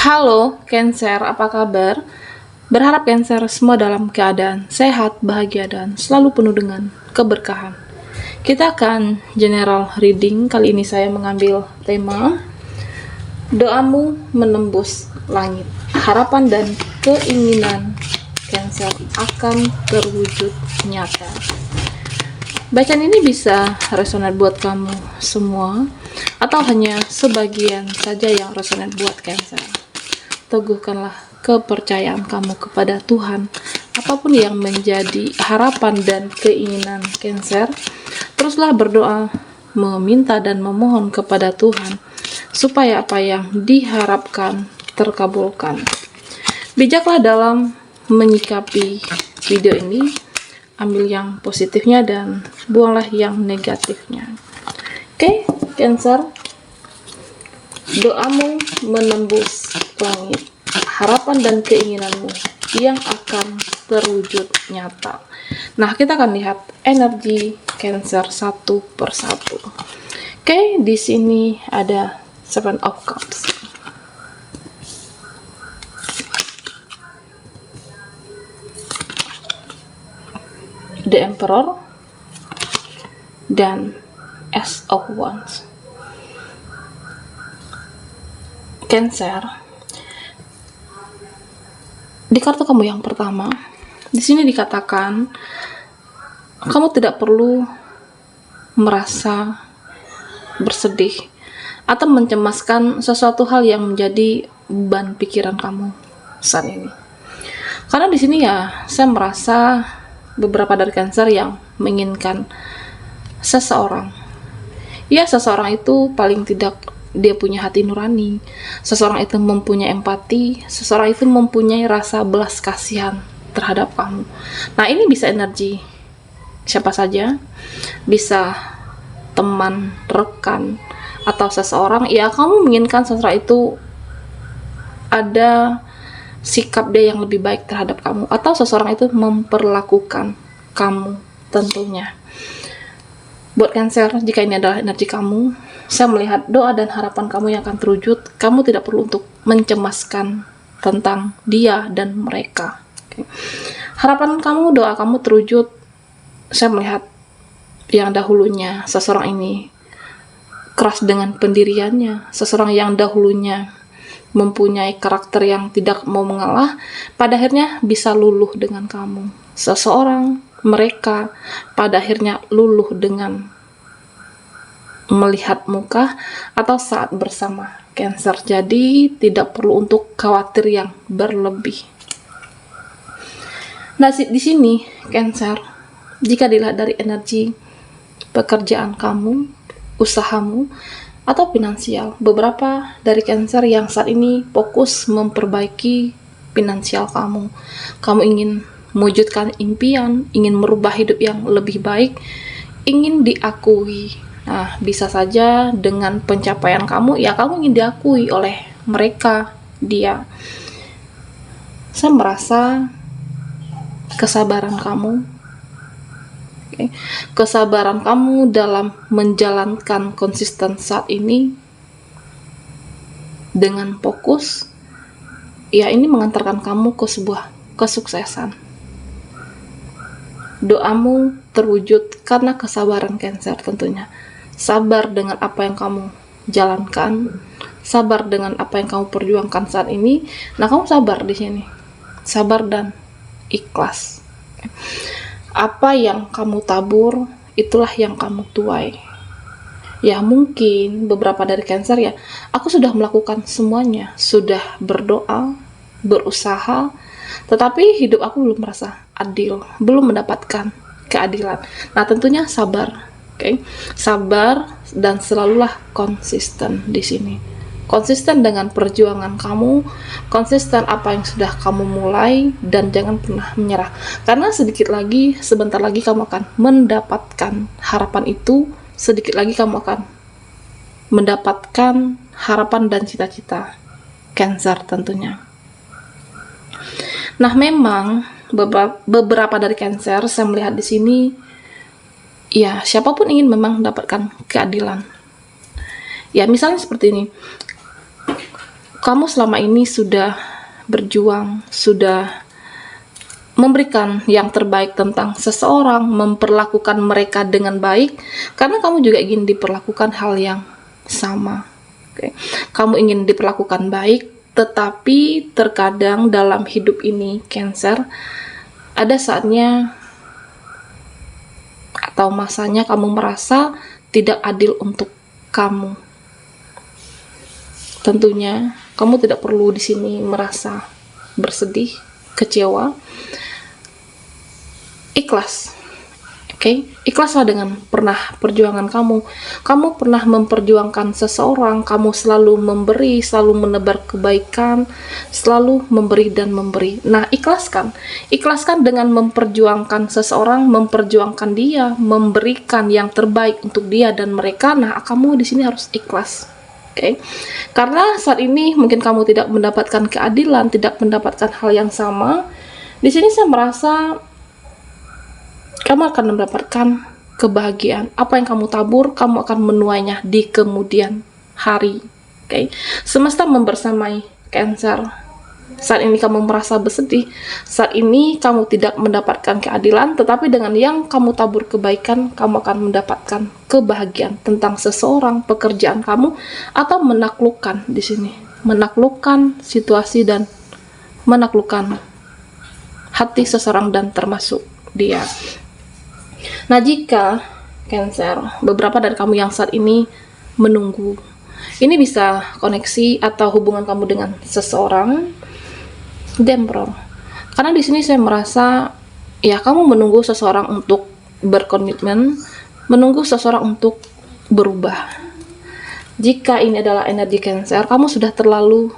Halo, Cancer, apa kabar? Berharap Cancer semua dalam keadaan sehat, bahagia, dan selalu penuh dengan keberkahan. Kita akan general reading. Kali ini saya mengambil tema doamu menembus langit. Harapan dan keinginan Cancer akan terwujud nyata. Bacaan ini bisa resonate buat kamu semua atau hanya sebagian saja yang resonate buat Cancer. Teguhkanlah kepercayaan kamu kepada Tuhan. Apapun yang menjadi harapan dan keinginan Cancer, teruslah berdoa, meminta dan memohon kepada Tuhan supaya apa yang diharapkan terkabulkan. Bijaklah dalam menyikapi video ini. Ambil yang positifnya dan buanglah yang negatifnya. Oke, Cancer, doamu menembus langit. Harapan dan keinginanmu yang akan terwujud nyata. Nah, kita akan lihat energi Cancer satu persatu. Oke, di sini ada Seven of Cups. The Emperor dan Ace of Wands. Cancer, di kartu kamu yang pertama, di sini dikatakan kamu tidak perlu merasa bersedih atau mencemaskan sesuatu hal yang menjadi beban pikiran kamu saat ini. Karena di sini ya, saya merasa beberapa dari Cancer yang menginginkan seseorang. Ya, seseorang itu paling tidak dia punya hati nurani. Seseorang itu mempunyai empati. Seseorang itu mempunyai rasa belas kasihan terhadap kamu. Nah, ini bisa energi siapa saja. Bisa teman, rekan, atau seseorang. Ya, kamu menginginkan seseorang itu ada sikap dia yang lebih baik terhadap kamu, atau seseorang itu memperlakukan kamu tentunya. Buat Cancer, jika ini adalah energi kamu, saya melihat doa dan harapan kamu yang akan terwujud. Kamu tidak perlu untuk mencemaskan tentang dia dan mereka. Harapan kamu, doa kamu terwujud. Saya melihat yang dahulunya seseorang ini keras dengan pendiriannya, seseorang yang dahulunya mempunyai karakter yang tidak mau mengalah, pada akhirnya bisa luluh dengan kamu. Seseorang, mereka pada akhirnya luluh dengan melihat muka atau saat bersama Cancer. Jadi tidak perlu untuk khawatir yang berlebih. Nah, di sini Cancer, jika dilihat dari energi pekerjaan kamu, usahamu, atau finansial, beberapa dari Cancer yang saat ini fokus memperbaiki finansial kamu. Kamu ingin mewujudkan impian, ingin merubah hidup yang lebih baik, ingin diakui. Nah, bisa saja dengan pencapaian kamu, ya kamu ingin diakui oleh mereka, dia. Saya merasa kesabaran kamu, kesabaran kamu dalam menjalankan konsisten saat ini dengan fokus, ya ini mengantarkan kamu ke sebuah kesuksesan. Doamu terwujud karena kesabaran Cancer tentunya. Sabar dengan apa yang kamu jalankan, sabar dengan apa yang kamu perjuangkan saat ini. Nah, kamu sabar di sini. Sabar dan ikhlas. Apa yang kamu tabur, itulah yang kamu tuai. Ya, mungkin beberapa dari Cancer ya, aku sudah melakukan semuanya, sudah berdoa, berusaha, tetapi hidup aku belum merasa adil, belum mendapatkan keadilan. Nah, tentunya sabar, oke? Sabar dan selalulah konsisten di sini. Konsisten dengan perjuangan kamu, konsisten apa yang sudah kamu mulai, dan jangan pernah menyerah. Karena sedikit lagi, sebentar lagi kamu akan mendapatkan harapan itu, sedikit lagi kamu akan mendapatkan harapan dan cita-cita Cancer tentunya. Nah, memang beberapa dari Cancer saya melihat di sini, ya siapapun ingin memang mendapatkan keadilan. Ya, misalnya seperti ini. kamu selama ini sudah berjuang, sudah memberikan yang terbaik tentang seseorang, memperlakukan mereka dengan baik, karena kamu juga ingin diperlakukan hal yang sama. Oke. Kamu ingin diperlakukan baik, tetapi terkadang dalam hidup ini, Cancer, ada saatnya atau masanya kamu merasa tidak adil untuk kamu. Tentunya kamu tidak perlu di sini merasa bersedih, kecewa. Ikhlas. Oke, ikhlaslah dengan perjuangan kamu. Kamu pernah memperjuangkan seseorang, kamu selalu memberi, selalu menebar kebaikan, selalu memberi dan memberi. Nah, ikhlaskan. Ikhlaskan dengan memperjuangkan seseorang, memperjuangkan dia, memberikan yang terbaik untuk dia dan mereka. Nah, kamu di sini harus ikhlas. Oke. Karena saat ini mungkin kamu tidak mendapatkan keadilan, tidak mendapatkan hal yang sama. Di sini saya merasa kamu akan mendapatkan kebahagiaan. Apa yang kamu tabur, kamu akan menuainya di kemudian hari. Oke. Semesta membersamai Cancer. Saat ini kamu merasa bersedih, saat ini kamu tidak mendapatkan keadilan, tetapi dengan yang kamu tabur kebaikan, kamu akan mendapatkan kebahagiaan tentang seseorang, pekerjaan kamu, atau menaklukkan di sini. Menaklukkan situasi dan menaklukkan hati seseorang dan termasuk dia. Nah, jika Cancer, beberapa dari kamu yang saat ini menunggu, ini bisa koneksi atau hubungan kamu dengan seseorang temporer. Karena di sini saya merasa ya kamu menunggu seseorang untuk berkomitmen, menunggu seseorang untuk berubah. Jika ini adalah energi Cancer, kamu sudah terlalu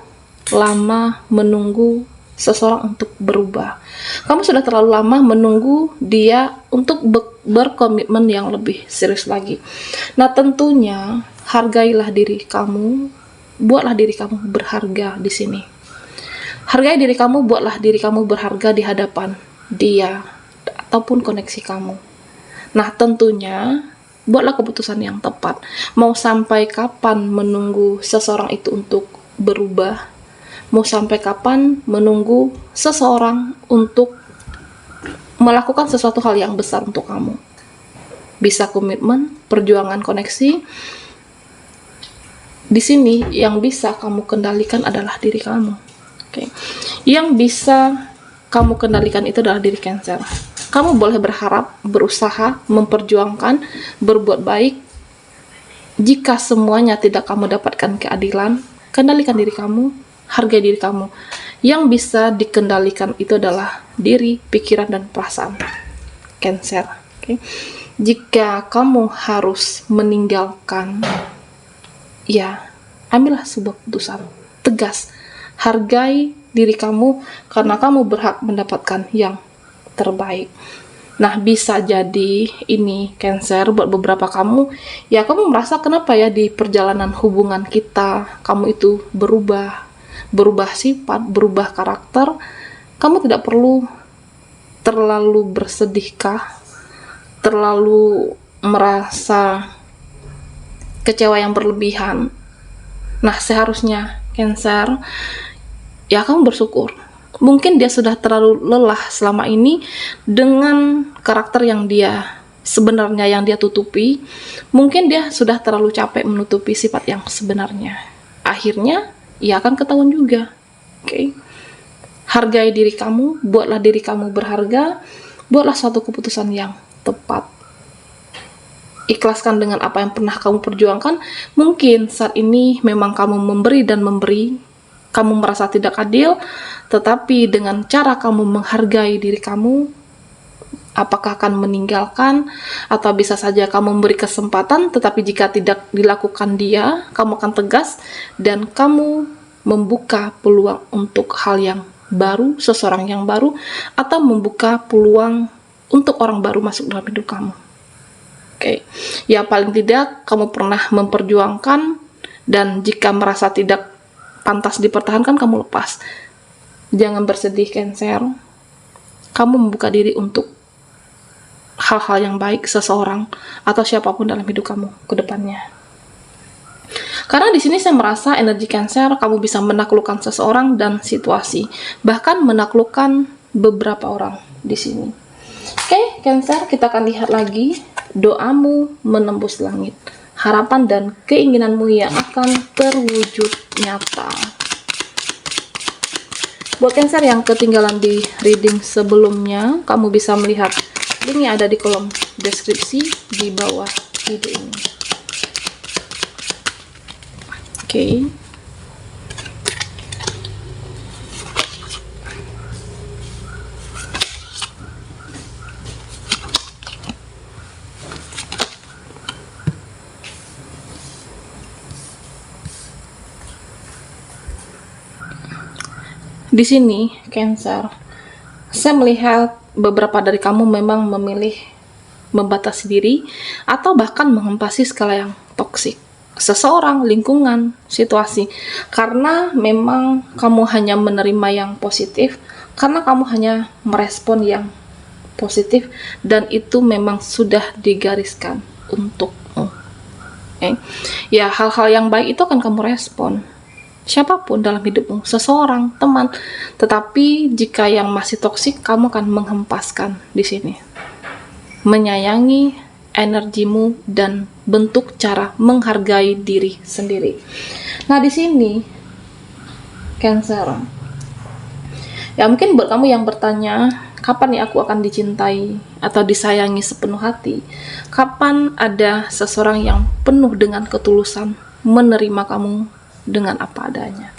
lama menunggu seseorang untuk berubah. Kamu sudah terlalu lama menunggu dia untuk berkomitmen yang lebih serius lagi. Nah, tentunya hargailah diri kamu, buatlah diri kamu berharga di sini. Hargai diri kamu, buatlah diri kamu berharga di hadapan dia ataupun koneksi kamu. Nah, tentunya buatlah keputusan yang tepat. Mau sampai kapan menunggu seseorang itu untuk berubah? Mau sampai kapan menunggu seseorang untuk melakukan sesuatu hal yang besar untuk kamu? Bisa komitmen, perjuangan, koneksi. Di sini yang bisa kamu kendalikan adalah diri kamu. Oke. Yang bisa kamu kendalikan itu adalah diri Cancer. Kamu boleh berharap, berusaha, memperjuangkan, berbuat baik. Jika semuanya tidak kamu dapatkan keadilan, kendalikan diri kamu, hargai diri kamu. Yang bisa dikendalikan itu adalah diri, pikiran, dan perasaan Cancer. Okay. Jika kamu harus meninggalkan, ya ambillah sebuah keputusan tegas. Hargai diri kamu karena kamu berhak mendapatkan yang terbaik. Nah, bisa jadi ini Cancer buat beberapa kamu, ya kamu merasa kenapa ya di perjalanan hubungan kita kamu itu berubah sifat, berubah karakter. Kamu tidak perlu terlalu bersedihkah, terlalu merasa kecewa yang berlebihan. Nah, seharusnya Cancer, ya kamu bersyukur. Mungkin dia sudah terlalu lelah selama ini dengan karakter yang dia sebenarnya yang dia tutupi. Mungkin dia sudah terlalu capek menutupi sifat yang sebenarnya. Akhirnya ia akan ketahuan juga. Oke. Hargai diri kamu, buatlah diri kamu berharga, buatlah suatu keputusan yang tepat. Ikhlaskan dengan apa yang pernah kamu perjuangkan. Mungkin saat ini memang kamu memberi dan memberi, kamu merasa tidak adil, tetapi dengan cara kamu menghargai diri kamu, apakah akan meninggalkan, atau bisa saja kamu memberi kesempatan, tetapi jika tidak dilakukan dia, kamu akan tegas, dan kamu membuka peluang untuk hal yang baru, seseorang yang baru, atau membuka peluang untuk orang baru masuk dalam hidup kamu. Oke. Ya paling tidak kamu pernah memperjuangkan, dan jika merasa tidak pantas dipertahankan, kamu lepas. Jangan bersedih Cancer. Kamu membuka diri untuk hal-hal yang baik seseorang atau siapapun dalam hidup kamu ke depannya. Karena di sini saya merasa energi Cancer, kamu bisa menaklukkan seseorang dan situasi, bahkan menaklukkan beberapa orang di sini. Oke, Cancer, kita akan lihat lagi doamu menembus langit, harapan dan keinginanmu yang akan terwujud nyata. Buat Cancer yang ketinggalan di reading sebelumnya, kamu bisa melihat linknya ada di kolom deskripsi di bawah video ini. Oke. Di sini, Cancer, saya melihat beberapa dari kamu memang memilih membatasi diri atau bahkan menghempasi skala yang toksik. Seseorang, lingkungan, situasi. Karena memang kamu hanya menerima yang positif, karena kamu hanya merespon yang positif, dan itu memang sudah digariskan untukmu. Ya, hal-hal yang baik itu akan kamu respon. Siapapun dalam hidupmu, seseorang, teman. Tetapi jika yang masih toksik, kamu akan menghempaskan di sini. Menyayangi energimu dan bentuk cara menghargai diri sendiri. Nah, di sini Cancer, ya mungkin buat kamu yang bertanya, kapan ya aku akan dicintai atau disayangi sepenuh hati? Kapan ada seseorang yang penuh dengan ketulusan menerima kamu dengan apa adanya?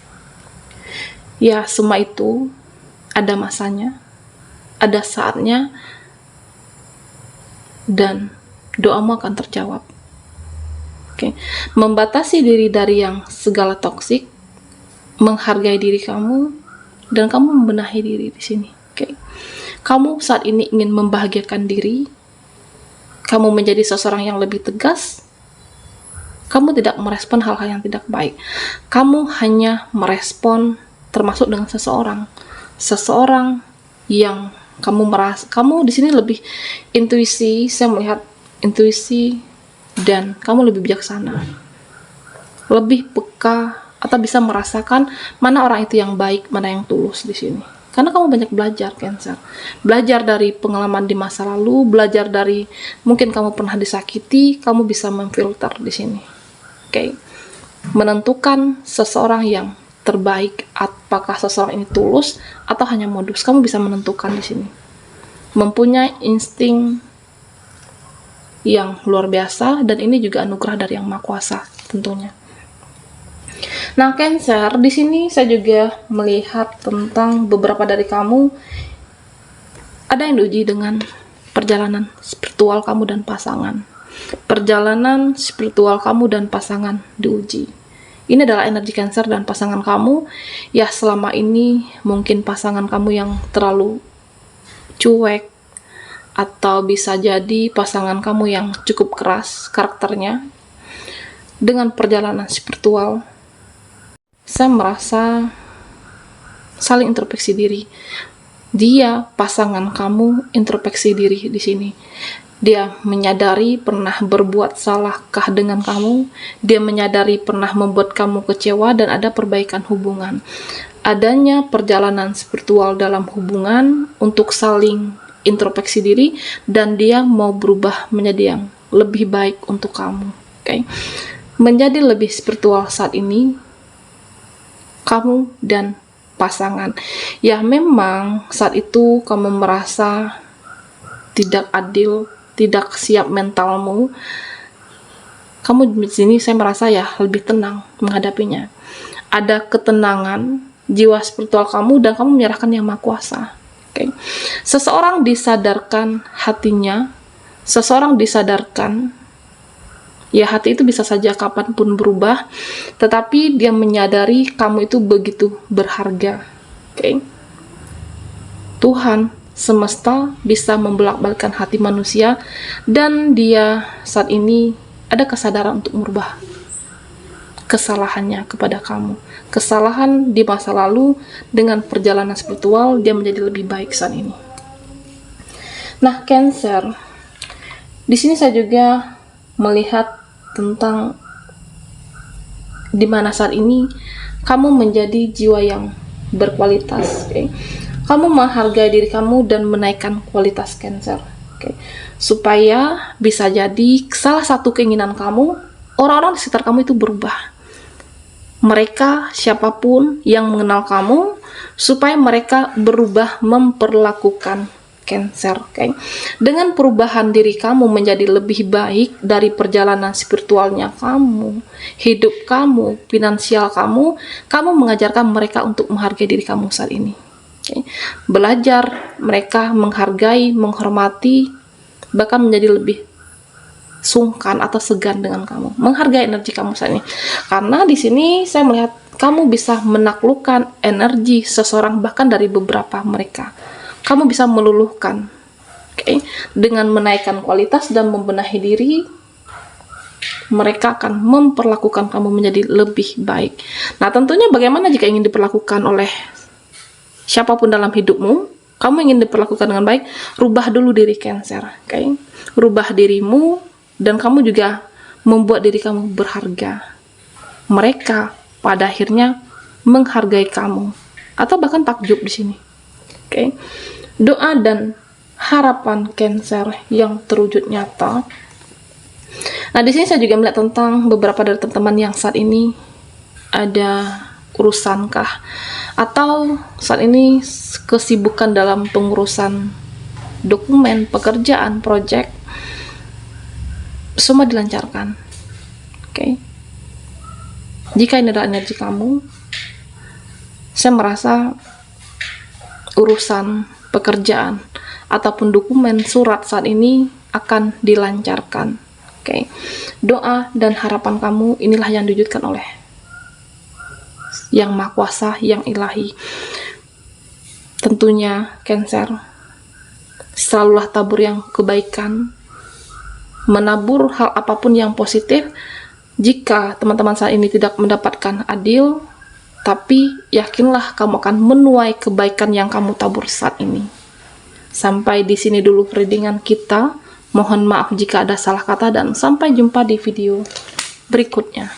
Ya, semua itu ada masanya, ada saatnya, dan doamu akan terjawab. Oke. Membatasi diri dari yang segala toksik, menghargai diri kamu, dan kamu membenahi diri di sini. Oke. Kamu saat ini ingin membahagiakan diri, kamu menjadi seseorang yang lebih tegas, kamu tidak merespon hal-hal yang tidak baik. Kamu hanya merespon termasuk dengan seseorang yang kamu merasa, kamu di sini lebih intuisi, saya melihat intuisi, dan kamu lebih bijaksana, lebih peka, atau bisa merasakan mana orang itu yang baik, mana yang tulus di sini. Karena kamu banyak belajar, Cancer. Belajar dari pengalaman di masa lalu, belajar dari mungkin kamu pernah disakiti, kamu bisa memfilter di sini. Oke. Menentukan seseorang yang terbaik, apakah seseorang ini tulus atau hanya modus, kamu bisa menentukan di sini. Mempunyai insting yang luar biasa, dan ini juga anugerah dari Yang Maha Kuasa tentunya. Nah, Cancer, di sini saya juga melihat tentang beberapa dari kamu ada yang diuji dengan perjalanan spiritual kamu dan pasangan. Perjalanan spiritual kamu dan pasangan diuji. Ini adalah energi Cancer dan pasangan kamu. Ya, selama ini mungkin pasangan kamu yang terlalu cuek, atau bisa jadi pasangan kamu yang cukup keras karakternya. Dengan perjalanan spiritual, saya merasa saling introspeksi diri. Dia, pasangan kamu, introspeksi diri di sini. Dia menyadari pernah berbuat salahkah dengan kamu. Dia menyadari pernah membuat kamu kecewa, dan ada perbaikan hubungan. Adanya perjalanan spiritual dalam hubungan untuk saling introspeksi diri, dan dia mau berubah menjadi yang lebih baik untuk kamu. Oke. Menjadi lebih spiritual saat ini, kamu dan pasangan. Ya, memang saat itu kamu merasa tidak adil, tidak siap mentalmu. Kamu di sini saya merasa ya lebih tenang menghadapinya. Ada ketenangan jiwa spiritual kamu, dan kamu menyerahkan Yang Maha Kuasa. Okay. Seseorang disadarkan hatinya, seseorang disadarkan, ya hati itu bisa saja kapanpun berubah, tetapi dia menyadari kamu itu begitu berharga. Okay. Tuhan semesta bisa membolak-balikkan hati manusia, dan dia saat ini ada kesadaran untuk merubah kesalahannya kepada kamu. Kesalahan di masa lalu, dengan perjalanan spiritual dia menjadi lebih baik saat ini. Nah, Cancer, di sini saya juga melihat tentang dimana saat ini kamu menjadi jiwa yang berkualitas. Kamu menghargai diri kamu dan menaikkan kualitas Cancer. Supaya bisa jadi salah satu keinginan kamu, orang-orang di sekitar kamu itu berubah. Mereka, siapapun yang mengenal kamu, supaya mereka berubah memperlakukan Cancer. Dengan perubahan diri kamu menjadi lebih baik dari perjalanan spiritualnya kamu, hidup kamu, finansial kamu mengajarkan mereka untuk menghargai diri kamu saat ini. Belajar mereka menghargai, menghormati, bahkan menjadi lebih sungkan atau segan dengan kamu, menghargai energi kamu saat ini. Karena di sini saya melihat kamu bisa menaklukkan energi seseorang, bahkan dari beberapa mereka. Kamu bisa meluluhkan, dengan menaikkan kualitas dan membenahi diri. Mereka akan memperlakukan kamu menjadi lebih baik. Nah, tentunya bagaimana jika ingin diperlakukan oleh siapapun dalam hidupmu? Kamu ingin diperlakukan dengan baik, rubah dulu diri Cancer. Rubah dirimu, dan kamu juga membuat diri kamu berharga. Mereka pada akhirnya menghargai kamu, atau bahkan takjub di sini. Doa dan harapan Cancer yang terwujud nyata. Nah, di sini saya juga melihat tentang beberapa dari teman-teman yang saat ini ada urusankah, atau saat ini kesibukan dalam pengurusan dokumen, pekerjaan, project, semua dilancarkan. Jika ini adalah energi kamu, saya merasa urusan pekerjaan ataupun dokumen, surat saat ini akan dilancarkan. Doa dan harapan kamu inilah yang diwujudkan oleh Yang Maha Kuasa, yang ilahi. Tentunya Cancer, selalulah tabur yang kebaikan, menabur hal apapun yang positif. Jika teman-teman saat ini tidak mendapatkan adil, tapi yakinlah kamu akan menuai kebaikan yang kamu tabur saat ini. Sampai di sini dulu readingan kita. Mohon maaf jika ada salah kata, dan sampai jumpa di video berikutnya.